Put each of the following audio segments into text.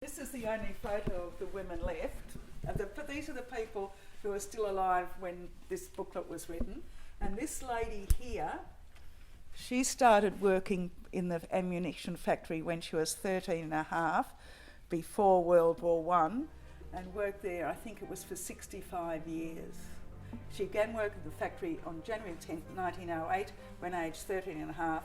This is the only photo of the women left. But these are the people who are still alive when this booklet was written. And this lady here, she started working in the ammunition factory when she was 13 and a half, before World War One, and worked there, I think it was for 65 years. She began work at the factory on January 10, 1908, when aged 13 and a half,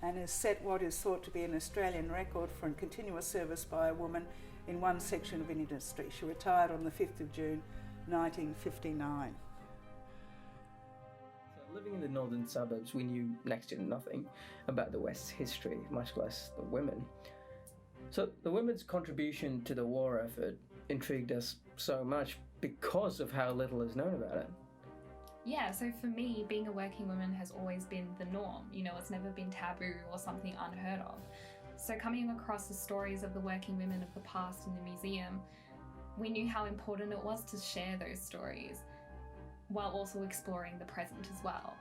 and has set what is thought to be an Australian record for continuous service by a woman in one section of industry. She retired on the 5th of June 1959. So living in the northern suburbs, we knew next to nothing about the West's history, much less the women. So the women's contribution to the war effort intrigued us so much because of how little is known about it. Yeah, so for me, being a working woman has always been the norm. You know, it's never been taboo or something unheard of. So coming across the stories of the working women of the past in the museum, we knew how important it was to share those stories while also exploring the present as well.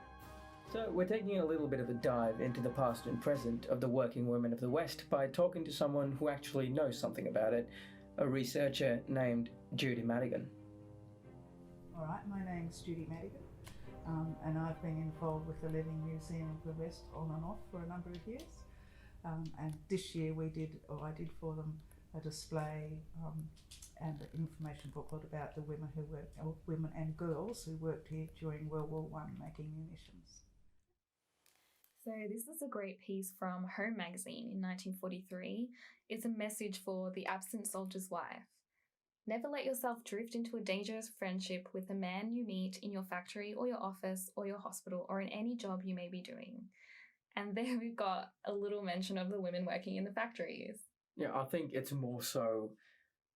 So we're taking a little bit of a dive into the past and present of the working women of the West by talking to someone who actually knows something about it, a researcher named Judy Madigan. All right, my name's Judy Madigan, and I've been involved with the Living Museum of the West on and off for a number of years. And this year I did for them a display and an information booklet about the women women and girls who worked here during World War One making munitions. So this is a great piece from Home magazine in 1943. It's a message for the absent soldier's wife. Never let yourself drift into a dangerous friendship with a man you meet in your factory or your office or your hospital or in any job you may be doing. And there we've got a little mention of the women working in the factories. Yeah, I think it's more so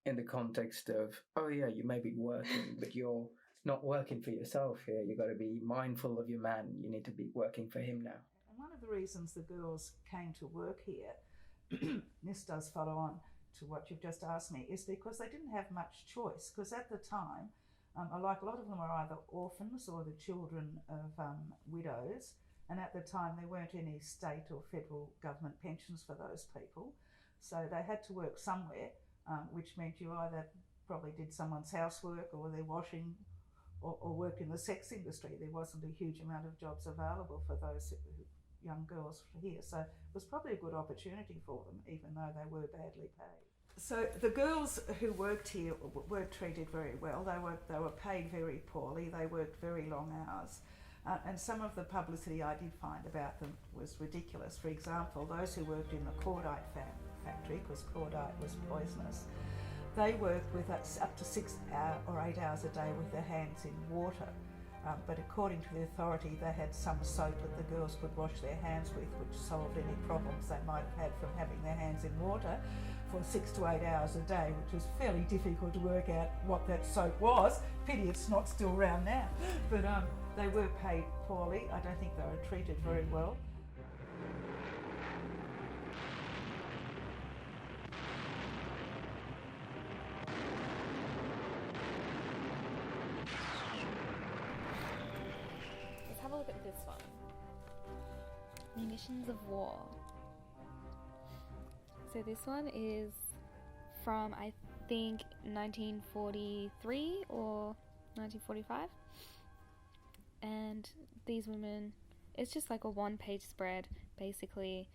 in the context of, oh yeah, you may be working, but you're not working for yourself here. You've got to be mindful of your man. You need to be working for him now. And one of the reasons the girls came to work here, this does follow on to what you've just asked me, is because they didn't have much choice. Because at the time, like a lot of them are either orphans or the children of widows. And at the time, there weren't any state or federal government pensions for those people. So they had to work somewhere, which meant you either probably did someone's housework or their washing or worked in the sex industry. There wasn't a huge amount of jobs available for those young girls here. So it was probably a good opportunity for them, even though they were badly paid. So the girls who worked here weren't treated very well. They were paid very poorly. They worked very long hours. And some of the publicity I did find about them was ridiculous. For example, those who worked in the cordite factory, because cordite was poisonous, they worked with up to 6 or 8 hours a day with their hands in water. But according to the authority, they had some soap that the girls could wash their hands with, which solved any problems they might have had from having their hands in water for 6 to 8 hours a day, which was fairly difficult to work out what that soap was. Pity it's not still around now. But they were paid poorly. I don't think they were treated very well. Let's have a look at this one. Munitions of War. So this one is from, I think, 1943 or 1945. And these women, it's just like a one-page spread, basically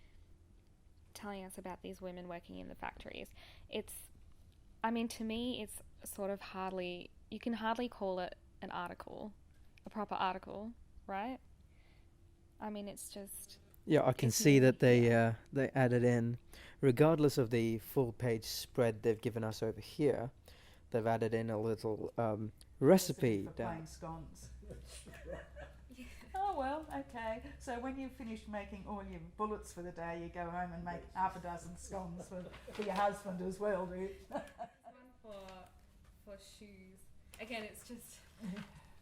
telling us about these women working in the factories. To me, it's sort of you can hardly call it an article, a proper article, right? It's just... Yeah, I can see that they added in, regardless of the full-page spread they've given us over here, they've added in a little recipe for down. playing scones. Oh well, okay. So when you've finished making all your bullets for the day, you go home and make half a dozen scones for your husband as well, do you? One for shoes. Again, it's just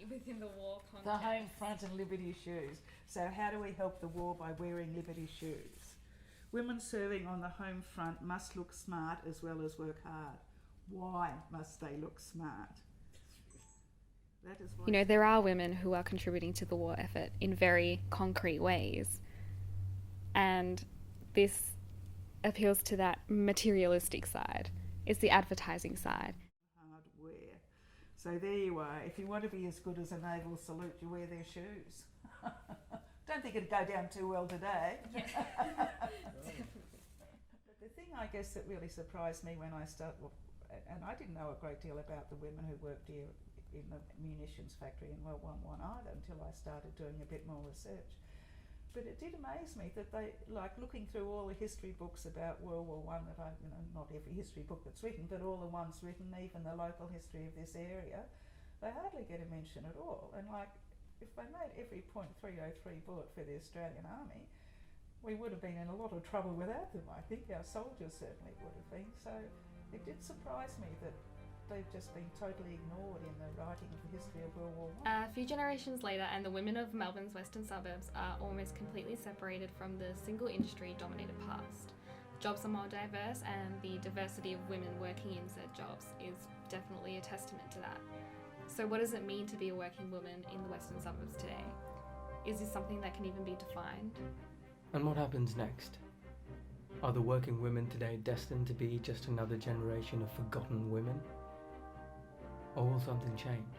within the war context. The home front and Liberty shoes. So how do we help the war by wearing Liberty shoes? Women serving on the home front must look smart as well as work hard. Why must they look smart? That is why there are women who are contributing to the war effort in very concrete ways. And this appeals to that materialistic side. It's the advertising side. Hard wear. So there you are. If you want to be as good as a naval salute, you wear their shoes. Don't think it'd go down too well today. But the thing I guess that really surprised me when I started, and I didn't know a great deal about the women who worked here in the munitions factory in World War I either until I started doing a bit more research. But it did amaze me that they, like looking through all the history books about World War I, that I, not every history book that's written, but all the ones written, even the local history of this area, they hardly get a mention at all. And like, if they made every .303 bullet for the Australian Army, we would have been in a lot of trouble without them. I think our soldiers certainly would have been. So it did surprise me that they've just been totally ignored in the writing of the history of World War I. A few generations later, and the women of Melbourne's western suburbs are almost completely separated from the single industry dominated past. Jobs are more diverse, and the diversity of women working in said jobs is definitely a testament to that. So what does it mean to be a working woman in the western suburbs today? Is this something that can even be defined? And what happens next? Are the working women today destined to be just another generation of forgotten women? Or will something change?